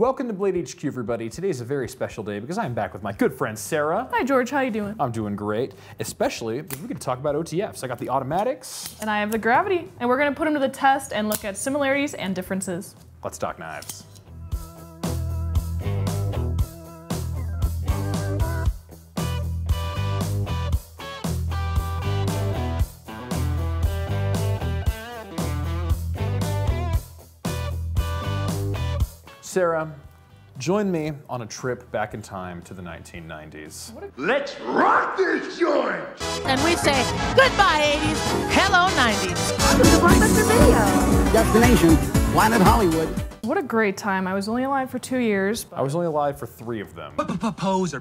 Welcome to Blade HQ, everybody. Today's a very special day because I'm back with my good friend Sarah. Hi George, how you doing? I'm doing great, especially because we can talk about OTFs. I got the Automatics. And I have the Gravity, and we're gonna put them to the test and look at similarities and differences. Let's talk knives. Sarah, join me on a trip back in time to the 1990s. Let's rock this joint! And we say, goodbye 80s, hello 90s. Welcome to Blockbuster Video. Destination, Planet Hollywood. What a great time. I was only alive for 2 years. I was only alive for 3 of them. Poser.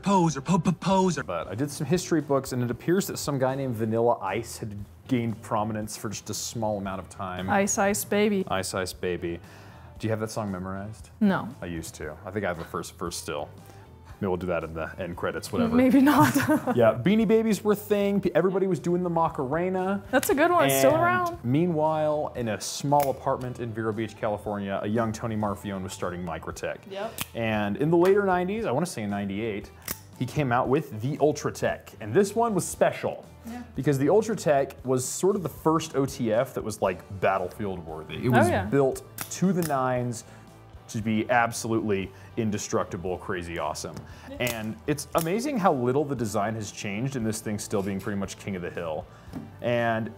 But I did some history books, and it appears that some guy named Vanilla Ice had gained prominence for just a small amount of time. Ice Ice Baby. Ice Ice Baby. Do you have that song memorized? No. I used to. I think I have a first verse still. Maybe we'll do that in the end credits, whatever. Maybe not. Yeah, Beanie Babies were a thing. Everybody was doing the Macarena. That's a good one. It's still around. Meanwhile, in a small apartment in Vero Beach, California, a young Tony Marfione was starting Microtech. Yep. And in the later 90s, I want to say in 98, he came out with the ULTR Tech. And this one was special. Yeah. Because the ULTR Tech was sort of the first OTF that was like battlefield worthy. It was built to the nines to be absolutely indestructible, crazy awesome. Yeah. And it's amazing how little the design has changed in this thing still being pretty much king of the hill. And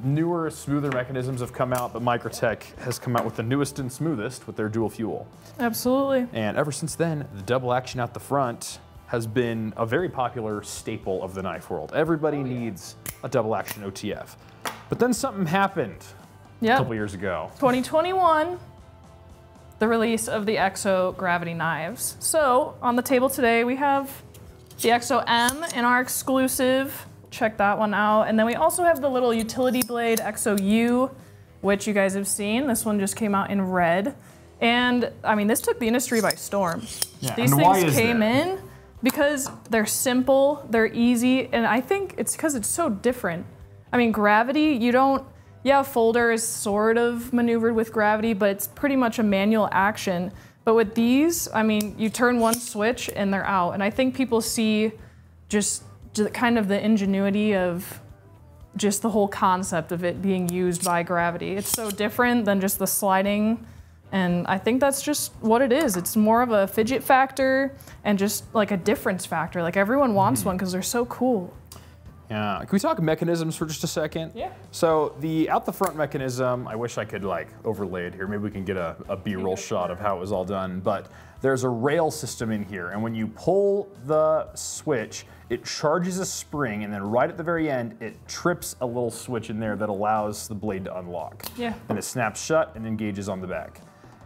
newer, smoother mechanisms have come out, but Microtech has come out with the newest and smoothest with their dual fuel. Absolutely. And ever since then, the double action out the front has been a very popular staple of the knife world. Everybody needs a double action OTF. But then something happened a couple years ago. 2021, the release of the EXO Gravity knives. So on the table today we have the EXO M in our exclusive. Check that one out. And then we also have the little utility blade EXO U, which you guys have seen. This one just came out in red. And I mean, this took the industry by storm. Yeah, these things came in because they're simple, they're easy, and I think it's because it's so different. I mean, Gravity, a folder is sort of maneuvered with Gravity, but it's pretty much a manual action. But with these, I mean, you turn one switch and they're out. And I think people see just kind of the ingenuity of just the whole concept of it being used by Gravity. It's so different than just the sliding. And I think that's just what it is. It's more of a fidget factor and just like a difference factor. Like everyone wants one because they're so cool. Yeah, can we talk mechanisms for just a second? Yeah. So the out the front mechanism, I wish I could like overlay it here. Maybe we can get a B-roll shot of how it was all done. But there's a rail system in here, and when you pull the switch, it charges a spring, and then right at the very end, it trips a little switch in there that allows the blade to unlock. Yeah. And it snaps shut and engages on the back.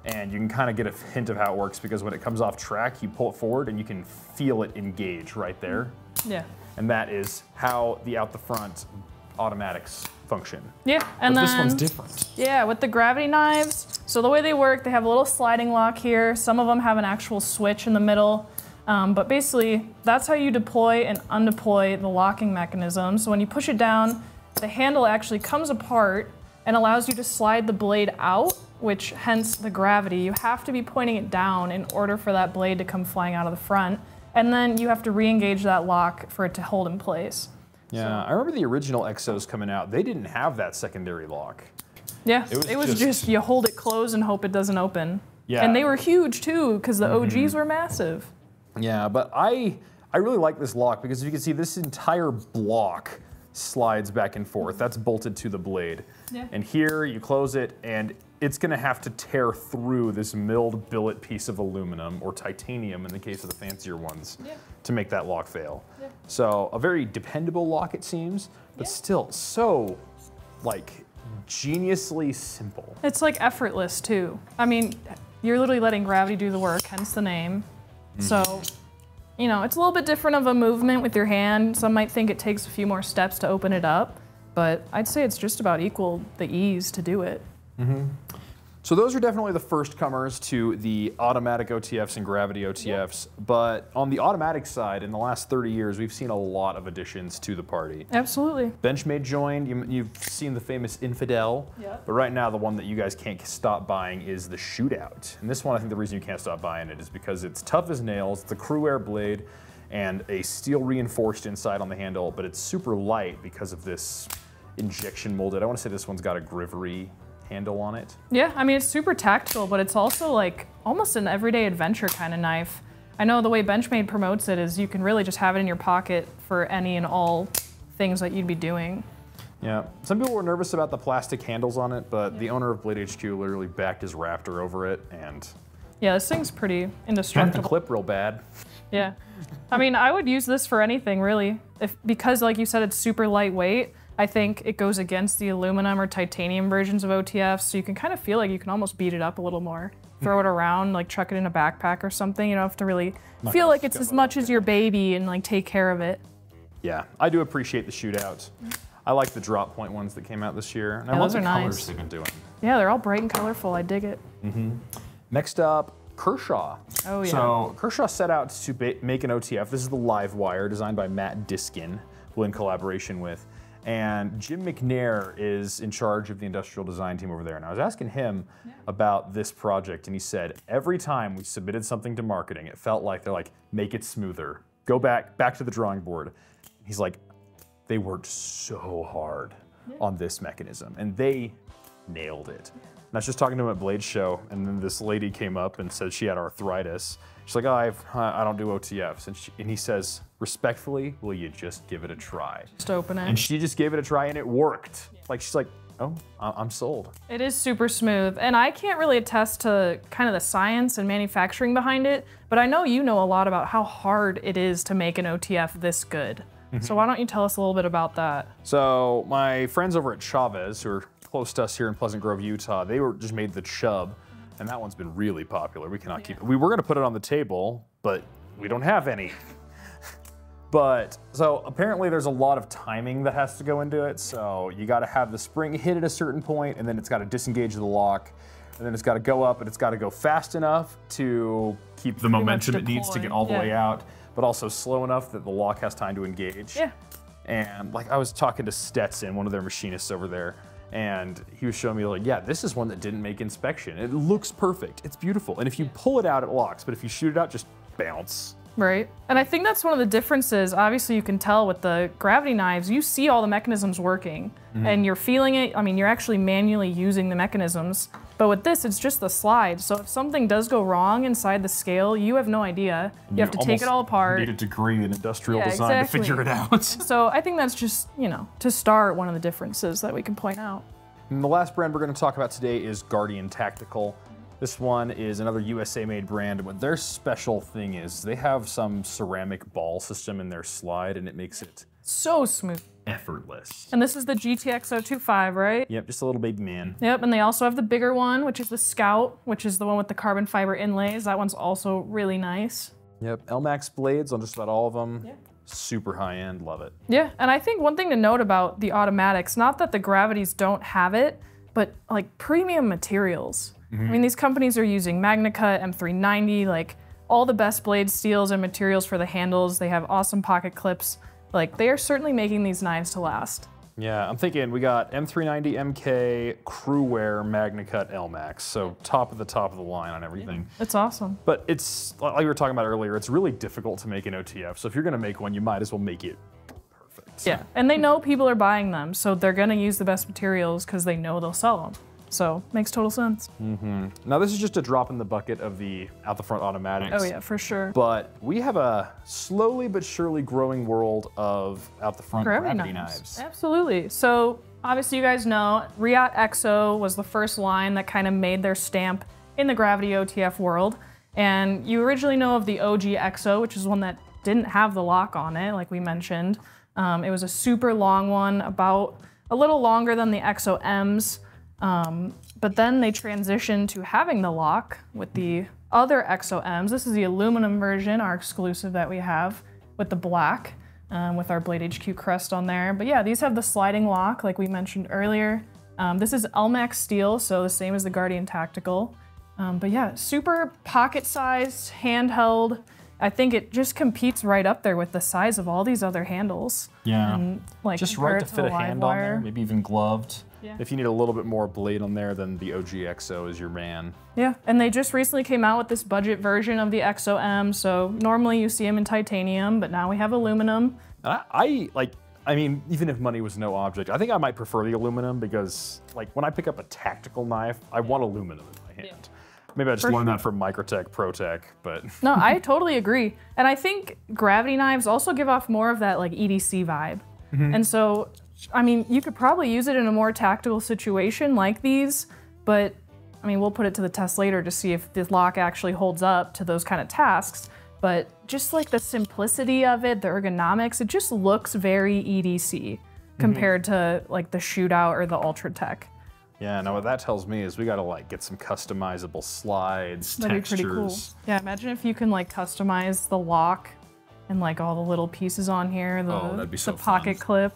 And you can kind of get a hint of how it works because when it comes off track, you pull it forward and you can feel it engage right there. Yeah. And that is how the out the front automatics function. Yeah, and but then this one's different. Yeah, with the Gravity knives, so the way they work, they have a little sliding lock here. Some of them have an actual switch in the middle. But basically, that's how you deploy and undeploy the locking mechanism. So when you push it down, the handle actually comes apart and allows you to slide the blade out, which hence the Gravity. You have to be pointing it down in order for that blade to come flying out of the front. And then you have to re-engage that lock for it to hold in place. Yeah, I remember the original EXOs coming out. They didn't have that secondary lock. Yeah, it was just you hold it closed and hope it doesn't open. Yeah. And they were huge too, because the OGs were massive. Yeah, but I really like this lock because you can see this entire block slides back and forth. That's bolted to the blade. Yeah. And here you close it and it's gonna have to tear through this milled billet piece of aluminum or titanium in the case of the fancier ones to make that lock fail. Yeah. So a very dependable lock it seems, but still so like geniusly simple. It's like effortless too. I mean, you're literally letting Gravity do the work, hence the name. So, you know, it's a little bit different of a movement with your hand. Some might think it takes a few more steps to open it up, but I'd say it's just about equal the ease to do it. So those are definitely the first comers to the automatic OTFs and gravity OTFs, but on the automatic side, in the last 30 years, we've seen a lot of additions to the party. Absolutely. Benchmade joined, you've seen the famous Infidel, but right now the one that you guys can't stop buying is the Shootout. And this one, I think the reason you can't stop buying it is because it's tough as nails, it's a crew air blade, and a steel reinforced inside on the handle, but it's super light because of this injection molded. I want to say this one's got a Gravity handle on it. Yeah, I mean, it's super tactical, but it's also like almost an everyday adventure kind of knife. I know the way Benchmade promotes it is you can really just have it in your pocket for any and all things that you'd be doing. Yeah, some people were nervous about the plastic handles on it, but the owner of Blade HQ literally backed his Raptor over it, and yeah, this thing's pretty bent indestructible. the clip real bad. Yeah, I mean, I would use this for anything really, because like you said, it's super lightweight. I think it goes against the aluminum or titanium versions of OTFs, so you can kind of feel like you can almost beat it up a little more. Throw it around, like chuck it in a backpack or something. You don't have to really feel like it's as much as your baby and like take care of it. Yeah, I do appreciate the Shootouts. I like the drop point ones that came out this year. And I love the colors they've been doing. Yeah, they're all bright and colorful. I dig it. Next up, Kershaw. Oh yeah. So Kershaw set out to make an OTF. This is the live wire designed by Matt Diskin, who in collaboration with. And Jim McNair is in charge of the industrial design team over there. And I was asking him about this project, and he said, every time we submitted something to marketing, it felt like they're like, make it smoother. Go back to the drawing board. He's like, they worked so hard on this mechanism, and they nailed it. And I was just talking to him at Blade Show, and then this lady came up and said she had arthritis. She's like, oh, I don't do OTFs. And he says, respectfully, will you just give it a try? Just open it. And she just gave it a try, and it worked. Like, she's like, oh, I'm sold. It is super smooth, and I can't really attest to kind of the science and manufacturing behind it, but I know you know a lot about how hard it is to make an OTF this good. So why don't you tell us a little bit about that? So my friends over at Chavez, who are close to us here in Pleasant Grove, Utah, they just made the Chub, and that one's been really popular. We cannot keep it. We were gonna put it on the table, but we don't have any. But, so apparently there's a lot of timing that has to go into it. So you gotta have the spring hit at a certain point, and then it's gotta disengage the lock, and then it's gotta go up, and it's gotta go fast enough to keep the momentum it needs to get all the way out, but also slow enough that the lock has time to engage. Yeah. And like I was talking to Stetson, one of their machinists over there, and he was showing me like, yeah, this is one that didn't make inspection. It looks perfect, it's beautiful. And if you pull it out, it locks, but if you shoot it out, just bounce. Right. And I think that's one of the differences. Obviously, you can tell with the gravity knives, you see all the mechanisms working and you're feeling it. I mean, you're actually manually using the mechanisms. But with this, it's just the slide. So if something does go wrong inside the scale, you have no idea. You have to take it all apart. Need a degree in industrial design to figure it out. So I think that's just, you know, to start, one of the differences that we can point out. And the last brand we're going to talk about today is Guardian Tactical. This one is another USA-made brand. What their special thing is, they have some ceramic ball system in their slide, and it makes it so smooth. Effortless. And this is the GTX 025, right? Yep, just a little baby man. Yep, and they also have the bigger one, which is the Scout, which is the one with the carbon fiber inlays. That one's also really nice. Yep, LMAX blades on just about all of them. Yeah. Super high-end, love it. Yeah, and I think one thing to note about the automatics, not that the Gravities don't have it, but like premium materials. I mean, these companies are using MagnaCut, M390, like all the best blade steels and materials for the handles. They have awesome pocket clips. Like, they are certainly making these knives to last. Yeah, I'm thinking we got M390, MK, Crewwear, MagnaCut, LMAX. So top of the line on everything. It's awesome. But it's, like we were talking about earlier, it's really difficult to make an OTF. So if you're gonna make one, you might as well make it perfect. Yeah, and they know people are buying them, so they're gonna use the best materials because they know they'll sell them. So, makes total sense. Now this is just a drop in the bucket of the out-the-front automatics. Oh yeah, for sure. But we have a slowly but surely growing world of out-the-front gravity knives. Absolutely. So, obviously you guys know, Riot EXO was the first line that kind of made their stamp in the gravity OTF world. And you originally know of the OG EXO, which is one that didn't have the lock on it, like we mentioned. It was a super long one, about a little longer than the EXO M's. But then they transitioned to having the lock with the other EXO M's. This is the aluminum version, our exclusive that we have with the black, with our Blade HQ crest on there. But yeah, these have the sliding lock like we mentioned earlier. This is Elmax steel, so the same as the Guardian Tactical. But yeah, super pocket-sized, handheld. I think it just competes right up there with the size of all these other handles. Yeah, and, like, just right to fit a hand on there, maybe even gloved. Yeah. If you need a little bit more blade on there, then the OG EXO is your man. Yeah, and they just recently came out with this budget version of the EXO M, so normally you see them in titanium, but now we have aluminum. I mean, even if money was no object, I think I might prefer the aluminum because, like, when I pick up a tactical knife, I want aluminum in my hand. Yeah. Maybe I just learned that from Microtech, ProTech, but... No, I totally agree. And I think gravity knives also give off more of that, like, EDC vibe. And so, I mean, you could probably use it in a more tactical situation like these, but, I mean, we'll put it to the test later to see if the lock actually holds up to those kind of tasks. But just like the simplicity of it, the ergonomics, it just looks very EDC compared to like the Shootout or the ULTR Tech. Yeah, now what that tells me is we gotta like get some customizable slides, That'd textures. be pretty cool. Yeah, imagine if you can like customize the lock and like all the little pieces on here, that'd be so the pocket clip.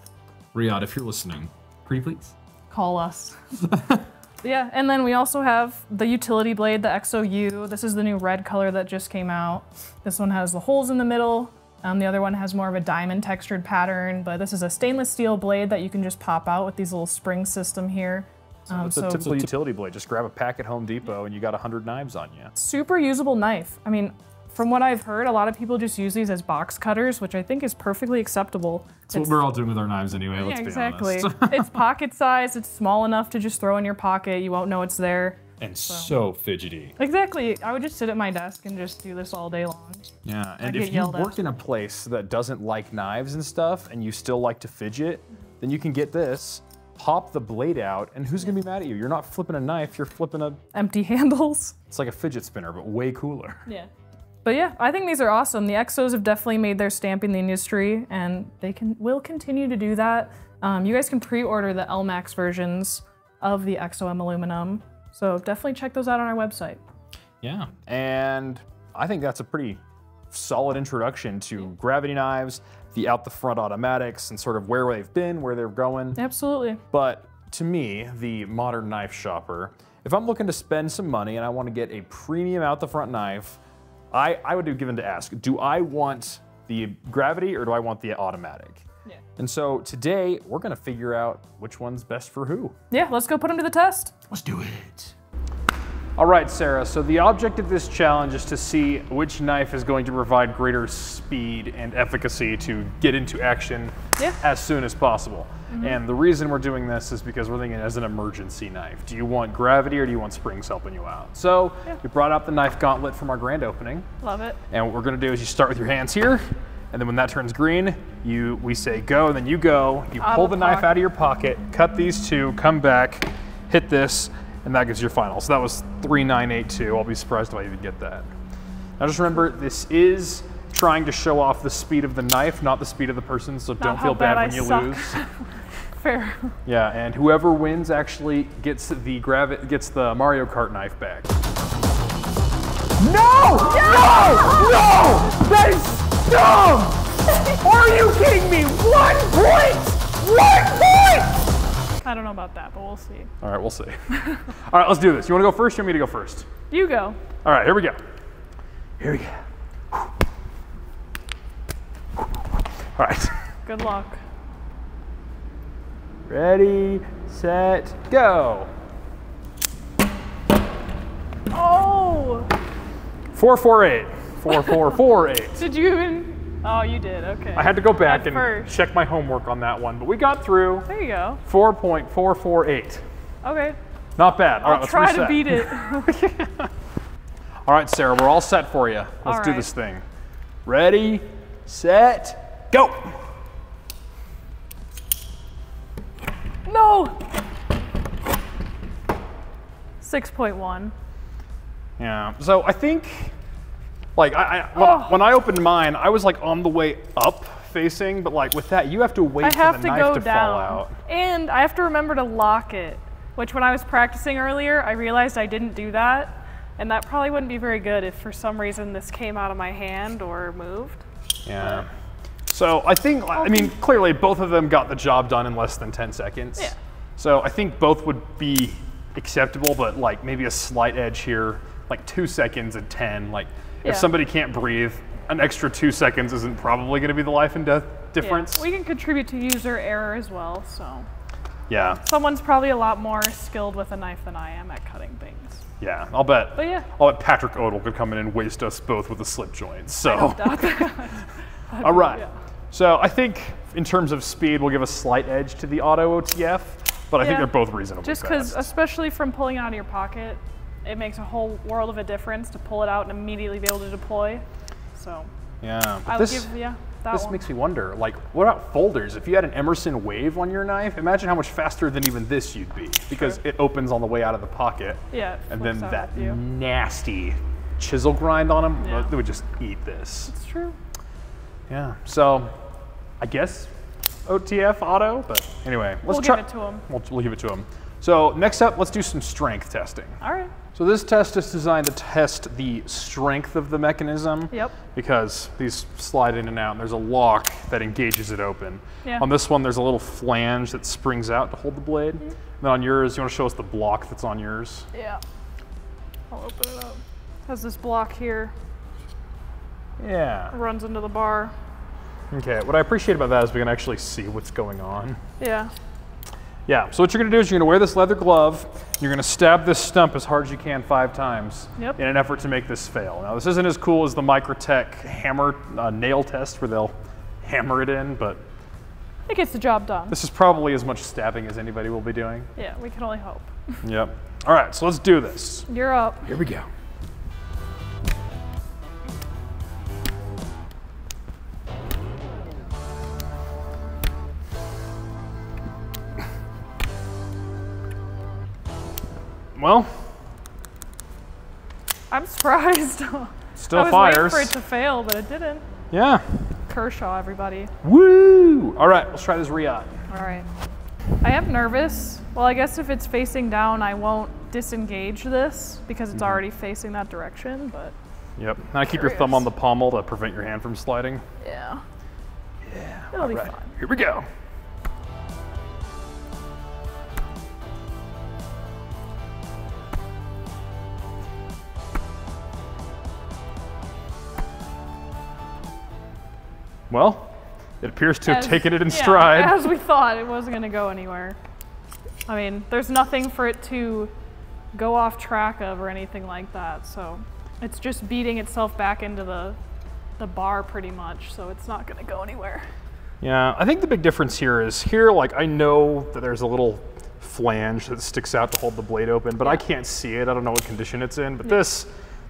Riyadh, if you're listening, pretty please. Call us. Yeah, and then we also have the utility blade, the EXO U. This is the new red color that just came out. This one has the holes in the middle. The other one has more of a diamond textured pattern, but this is a stainless steel blade that you can just pop out with these little spring system here. It's a typical utility blade. Just grab a pack at Home Depot and you got 100 knives on you. Super usable knife. I mean, from what I've heard, a lot of people just use these as box cutters, which I think is perfectly acceptable. That's what we're all doing with our knives anyway, let's be honest. It's pocket size, it's small enough to just throw in your pocket, you won't know it's there. And so fidgety. Exactly, I would just sit at my desk and just do this all day long. Yeah, and if you work in a place that doesn't like knives and stuff, and you still like to fidget, then you can get this, pop the blade out, and who's gonna be mad at you? You're not flipping a knife, you're flipping a... Empty handles. It's like a fidget spinner, but way cooler. Yeah. But yeah, I think these are awesome. The EXOs have definitely made their stamp in the industry, and they will continue to do that. You guys can pre-order the Elmax versions of the EXO M aluminum, so definitely check those out on our website. Yeah, and I think that's a pretty solid introduction to gravity knives, the out-the-front automatics, and sort of where they've been, where they're going. Absolutely. But to me, the modern knife shopper, if I'm looking to spend some money and I want to get a premium out-the-front knife, I would be given to ask, do I want the gravity or do I want the automatic? Yeah. And so today, we're gonna figure out which one's best for who. Yeah, let's go put them to the test. Let's do it. All right, Sarah, so the object of this challenge is to see which knife is going to provide greater speed and efficacy to get into action as soon as possible. And the reason we're doing this is because we're thinking as an emergency knife. Do you want gravity or do you want springs helping you out? So we brought out the knife gauntlet from our grand opening. Love it. And what we're gonna do is you start with your hands here, and then when that turns green, we say go, and then you go, you pull the knife out of your pocket, cut these two, come back, hit this, and that gives your final. So that was 3982. I'll be surprised if I even get that. Now just remember, this is trying to show off the speed of the knife, not the speed of the person, so don't feel bad when you lose. Fair. Yeah, and whoever wins actually gets the Mario Kart knife back. No! No! No! That is dumb! Are you kidding me? 1 point! 1 point! I don't know about that, but we'll see. All right, we'll see. All right, let's do this. You want to go first or me to go first? You go. All right, here we go. Here we go. All right. Good luck. Ready, set, go. Oh! 448. 4448. Did you even? Oh, you did. Okay. I had to go back and check my homework on that one, but we got through. There you go. 4.448. Okay. Not bad. All right, let's try reset. to beat it. All right, Sarah, we're all set for you. Let's do this thing. Ready, set, go. No! 6.1. Yeah, so I think, like, when I opened mine, I was like on the way up facing, but like with that, you have to wait for the knife to fall out. And I have to remember to lock it, which when I was practicing earlier, I realized I didn't do that. And that probably wouldn't be very good if for some reason this came out of my hand or moved. Yeah. So I think, I mean, clearly both of them got the job done in less than 10 seconds. Yeah. So I think both would be acceptable, but like maybe a slight edge here, like 2 seconds and 10. Like if somebody can't breathe, an extra 2 seconds isn't probably going to be the life and death difference. Yeah. We can contribute to user error as well, so. Yeah. Someone's probably a lot more skilled with a knife than I am at cutting things. Yeah, I'll bet. But yeah. I'll bet Patrick Odell could come in and waste us both with a slip joint. So. I don't doubt that. All right. Yeah. So I think in terms of speed, we'll give a slight edge to the auto OTF, but I think they're both reasonably just fast. because, especially from pulling it out of your pocket, it makes a whole world of a difference to pull it out and immediately be able to deploy. So. Yeah. But This makes me wonder, like, what about folders? If you had an Emerson Wave on your knife, imagine how much faster than even this you'd be, because it opens on the way out of the pocket. Yeah. And then that nasty chisel grind on them, they would just eat this. It's true. Yeah. So, I guess OTF auto, but anyway, let's We'll give it to them. We'll give it to them. So next up, let's do some strength testing. All right. So this test is designed to test the strength of the mechanism. Yep. Because these slide in and out, and there's a lock that engages it open. Yeah. On this one, there's a little flange that springs out to hold the blade. And then on yours, you want to show us the block that's on yours? Yeah. I'll open it up. It has this block here. Yeah. It runs into the bar. Okay, what I appreciate about that is we can actually see what's going on. Yeah. Yeah, so what you're gonna do is you're gonna wear this leather glove, you're gonna stab this stump as hard as you can 5 times in an effort to make this fail. Now this isn't as cool as the Microtech hammer nail test where they'll hammer it in, but it gets the job done. This is probably as much stabbing as anybody will be doing. Yeah, we can only hope. Yep. All right, so let's do this. You're up. Here we go. Well, I'm surprised. Still I was fires. waiting for it to fail, but it didn't. Yeah. Kershaw, everybody. Woo! All right, let's try this Riot. All right. I am nervous. Well, I guess if it's facing down, I won't disengage this because it's already facing that direction, but. Yep. Now keep your thumb on the pommel to prevent your hand from sliding. Yeah. Yeah. It'll be fun. Here we go. Well, it appears to have taken it in stride. As we thought, it wasn't going to go anywhere. I mean, there's nothing for it to go off track of or anything like that, so it's just beating itself back into the bar pretty much, so it's not going to go anywhere. Yeah, I think the big difference here is like, I know that there's a little flange that sticks out to hold the blade open, but I can't see it. I don't know what condition it's in, but this,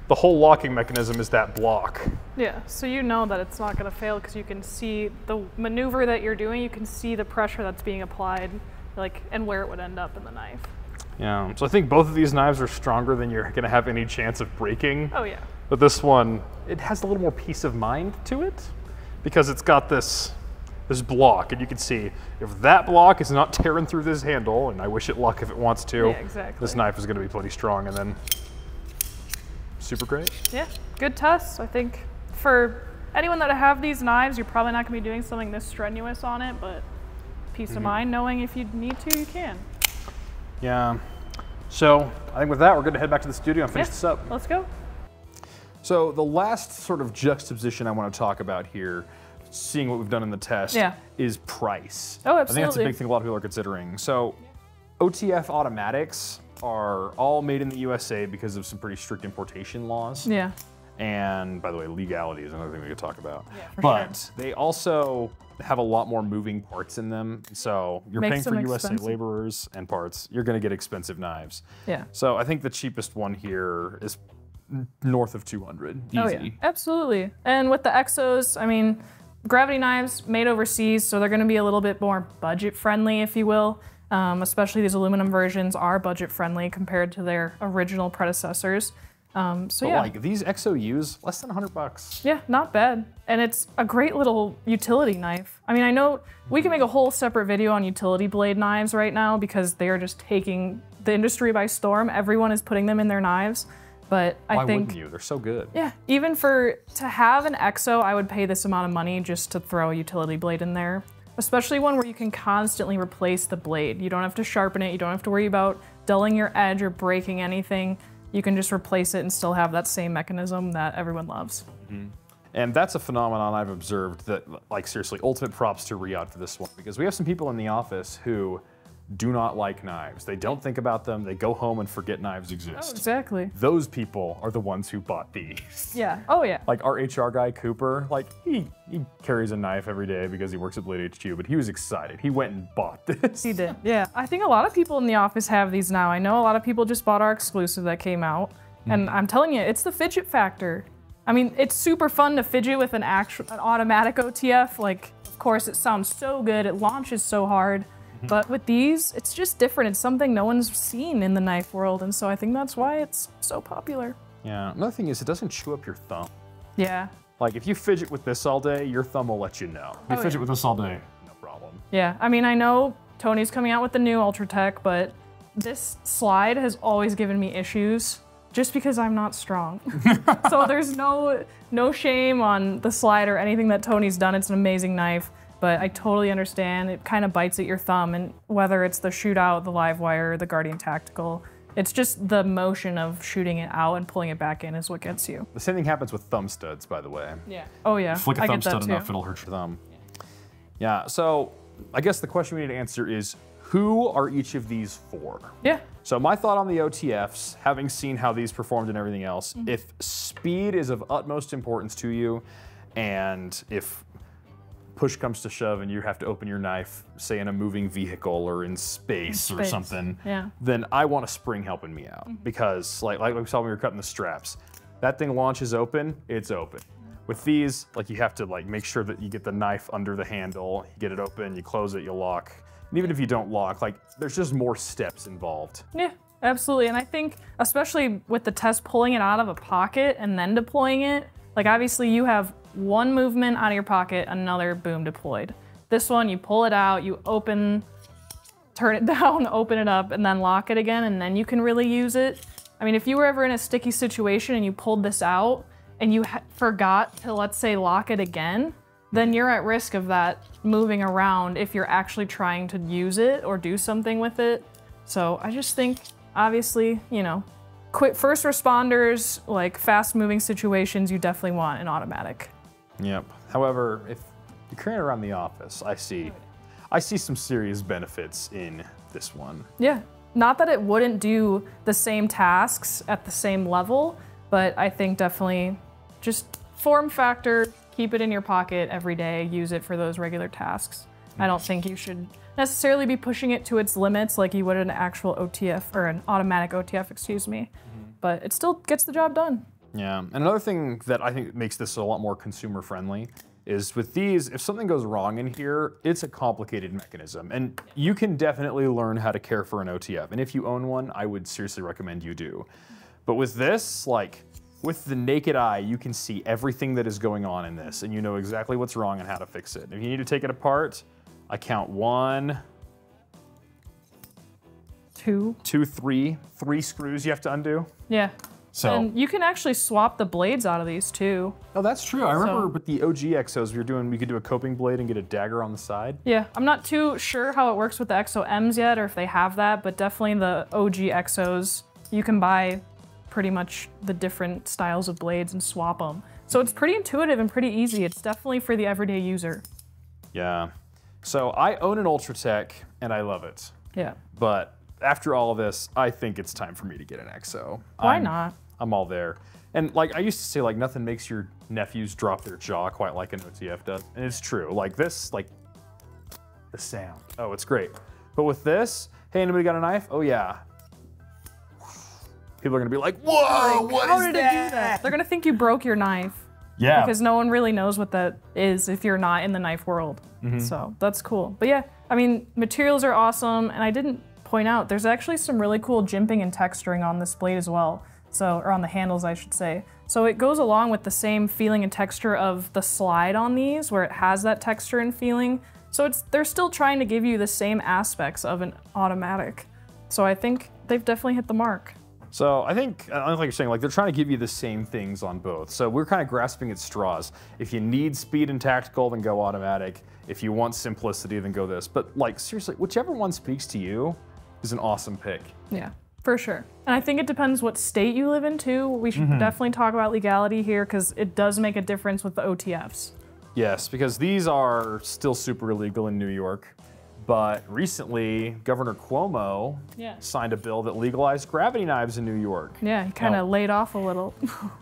the whole locking mechanism is that block. Yeah, so you know that it's not going to fail because you can see the maneuver that you're doing, you can see the pressure that's being applied, like, and where it would end up in the knife. Yeah, so I think both of these knives are stronger than you're going to have any chance of breaking. Oh yeah. But this one, it has a little more peace of mind to it because it's got this block, and you can see if that block is not tearing through this handle, and I wish it luck if it wants to, yeah, exactly. This knife is going to be pretty strong, and then super great. Yeah, good tests. I think for anyone that have these knives, you're probably not going to be doing something this strenuous on it, but peace of mind knowing if you need to, you can. Yeah. So I think with that, we're going to head back to the studio and finish this up. Let's go. So the last sort of juxtaposition I want to talk about here, seeing what we've done in the test, is price. Oh, absolutely. I think that's a big thing a lot of people are considering. So OTF automatics are all made in the USA because of some pretty strict importation laws. Yeah. And by the way, legality is another thing we could talk about. Yeah, but they also have a lot more moving parts in them. So you're paying for USA laborers and parts. You're going to get expensive knives. Yeah. So I think the cheapest one here is north of 200. Easy. Oh yeah, absolutely. And with the EXOs, I mean, Gravity knives made overseas, so they're going to be a little bit more budget friendly, if you will. Especially these aluminum versions are budget friendly compared to their original predecessors. But like these EXO-Us, less than $100. Yeah, not bad. And it's a great little utility knife. I mean, I know we can make a whole separate video on utility blade knives right now because they are just taking the industry by storm. Everyone is putting them in their knives. But I think— Why wouldn't you? They're so good. Yeah, even to have an EXO, I would pay this amount of money just to throw a utility blade in there. especially one where you can constantly replace the blade. You don't have to sharpen it. You don't have to worry about dulling your edge or breaking anything. You can just replace it and still have that same mechanism that everyone loves. And that's a phenomenon I've observed that, like, seriously, ultimate props to Riyadh for this one, because we have some people in the office who do not like knives. They don't think about them. They go home and forget knives exist. Oh, exactly. Those people are the ones who bought these. Yeah. Oh, yeah. Like our HR guy, Cooper, like he carries a knife every day because he works at Blade HQ, but he was excited. He went and bought this. He did. Yeah. I think a lot of people in the office have these now. I know a lot of people just bought our exclusive that came out. And I'm telling you, it's the fidget factor. I mean, it's super fun to fidget with an automatic OTF. Like, of course, it sounds so good. It launches so hard. But with these, it's just different. It's something no one's seen in the knife world, and so I think that's why it's so popular. Yeah, another thing is it doesn't chew up your thumb. Yeah. Like if you fidget with this all day, your thumb will let you know. If you fidget with this all day, no problem. Yeah, I mean, I know Tony's coming out with the new ULTR Tech, but this slide has always given me issues just because I'm not strong. So there's no shame on the slide or anything that Tony's done. It's an amazing knife. But I totally understand. It kind of bites at your thumb, and whether it's the Shootout, the Livewire, the Guardian Tactical, it's just the motion of shooting it out and pulling it back in is what gets you. The same thing happens with thumb studs, by the way. Yeah. Oh yeah. Flick a thumb stud enough, it'll hurt your thumb. Yeah, so I guess the question we need to answer is, who are each of these for? Yeah. So my thought on the OTFs, having seen how these performed and everything else, if speed is of utmost importance to you, and if push comes to shove and you have to open your knife, say in a moving vehicle or in space or something, then I want a spring helping me out. Because like we saw when we were cutting the straps, that thing launches open, it's open. With these, like you have to like make sure that you get the knife under the handle, you get it open, you close it, you lock. And even if you don't lock, like there's just more steps involved. Yeah, absolutely. And I think, especially with the test pulling it out of a pocket and then deploying it, like obviously you have one movement out of your pocket, another boom deployed. This one, you pull it out, you open, turn it down, open it up, and then lock it again, and then you can really use it. I mean, if you were ever in a sticky situation and you pulled this out and you forgot to, let's say, lock it again, then you're at risk of that moving around if you're actually trying to use it or do something with it. So I just think, obviously, you know, quick first responders, like fast moving situations, you definitely want an automatic. Yep. However, if you're carrying it around the office, I see some serious benefits in this one. Yeah. Not that it wouldn't do the same tasks at the same level, but I think definitely just form factor, keep it in your pocket every day, use it for those regular tasks. I don't think you should necessarily be pushing it to its limits like you would an actual OTF or an automatic OTF, excuse me. But it still gets the job done. Yeah, and another thing that I think makes this a lot more consumer friendly is with these, if something goes wrong in here, it's a complicated mechanism. And you can definitely learn how to care for an OTF. And if you own one, I would seriously recommend you do. But with this, like, with the naked eye, you can see everything that is going on in this, and you know exactly what's wrong and how to fix it. If you need to take it apart, I count 1, 2, 3 screws you have to undo. Yeah. So, and you can actually swap the blades out of these too. Oh, that's true. I remember with the OG EXOs we could do a coping blade and get a dagger on the side. Yeah, I'm not too sure how it works with the EXO Ms yet, or if they have that, but definitely the OG EXOs, you can buy pretty much the different styles of blades and swap them. So it's pretty intuitive and pretty easy. It's definitely for the everyday user. Yeah. So I own an ULTR Tech and I love it. Yeah. But after all of this, I think it's time for me to get an EXO. Why not? I'm all there. And like I used to say, like nothing makes your nephews drop their jaw quite like an OTF does. And it's true. Like this, like the sound. Oh, it's great. But with this, hey, anybody got a knife? Oh yeah. People are gonna be like, whoa, what How is did it do that? They're gonna think you broke your knife. Yeah. Because no one really knows what that is if you're not in the knife world. So that's cool. But yeah, I mean, materials are awesome. And I didn't point out, there's actually some really cool jimping and texturing on this blade as well. So, or on the handles, I should say. So it goes along with the same feeling and texture of the slide on these, where it has that texture and feeling. So they're still trying to give you the same aspects of an automatic. So I think they've definitely hit the mark. So I think like you're saying, like they're trying to give you the same things on both. So we're kind of grasping at straws. If you need speed and tactical, then go automatic. If you want simplicity, then go this. But like seriously, whichever one speaks to you is an awesome pick. Yeah, for sure. And I think it depends what state you live in too. We should definitely talk about legality here because it does make a difference with the OTFs. Yes, because these are still super illegal in New York. But recently, Governor Cuomo signed a bill that legalized gravity knives in New York. Yeah, he kind of laid off a little.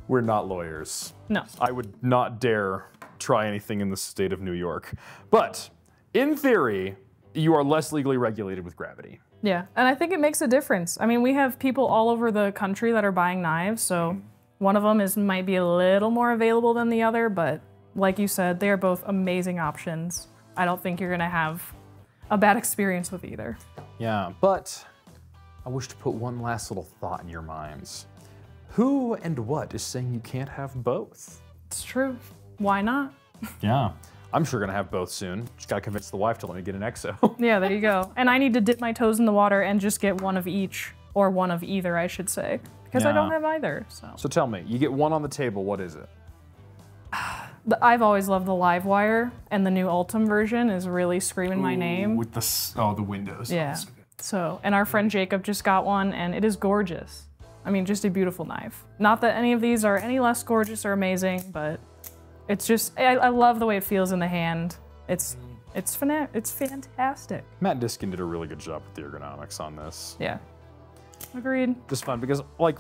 We're not lawyers. No. I would not dare try anything in the state of New York. But in theory, you are less legally regulated with gravity. Yeah, and I think it makes a difference. I mean, we have people all over the country that are buying knives, so one of them might be a little more available than the other, but like you said, they are both amazing options. I don't think you're gonna have a bad experience with either. Yeah, but I wish to put one last little thought in your minds. Who and what is saying you can't have both? It's true. Why not? Yeah. I'm sure gonna have both soon. Just gotta convince the wife to let me get an EXO. Yeah, there you go. And I need to dip my toes in the water and just get one of each, or one of either, I should say, because I don't have either, so. So tell me, you get one on the table, what is it? I've always loved the live wire, and the new Ultim version is really screaming my name. With the windows. Yeah. So, and our friend Jacob just got one, and it is gorgeous. I mean, just a beautiful knife. Not that any of these are any less gorgeous or amazing, but it's just, I love the way it feels in the hand. It's fantastic. Matt Diskin did a really good job with the ergonomics on this. Yeah. Agreed. Just fun because like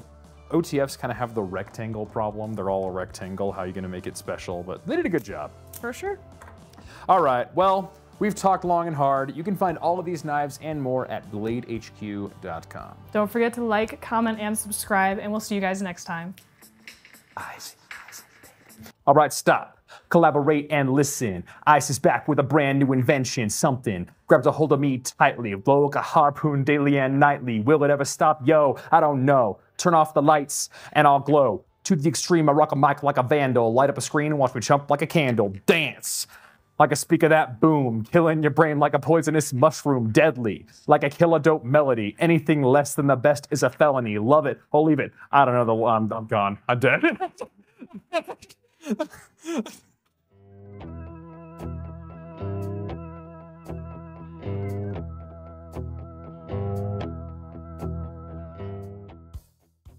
OTFs kind of have the rectangle problem. They're all a rectangle. How are you gonna make it special? But they did a good job. For sure. All right, well, we've talked long and hard. You can find all of these knives and more at bladehq.com. Don't forget to like, comment, and subscribe, and we'll see you guys next time. All right, stop. Collaborate and listen. Ice is back with a brand new invention. Something grabs a hold of me tightly. Blow like a harpoon daily and nightly. Will it ever stop? Yo, I don't know. Turn off the lights and I'll glow. To the extreme, I rock a mic like a vandal. Light up a screen and watch me jump like a candle. Dance. Like a speaker that boom. Killing your brain like a poisonous mushroom. Deadly. Like a killer dope melody. Anything less than the best is a felony. Love it or leave it. I don't know. I'm gone. I'm dead.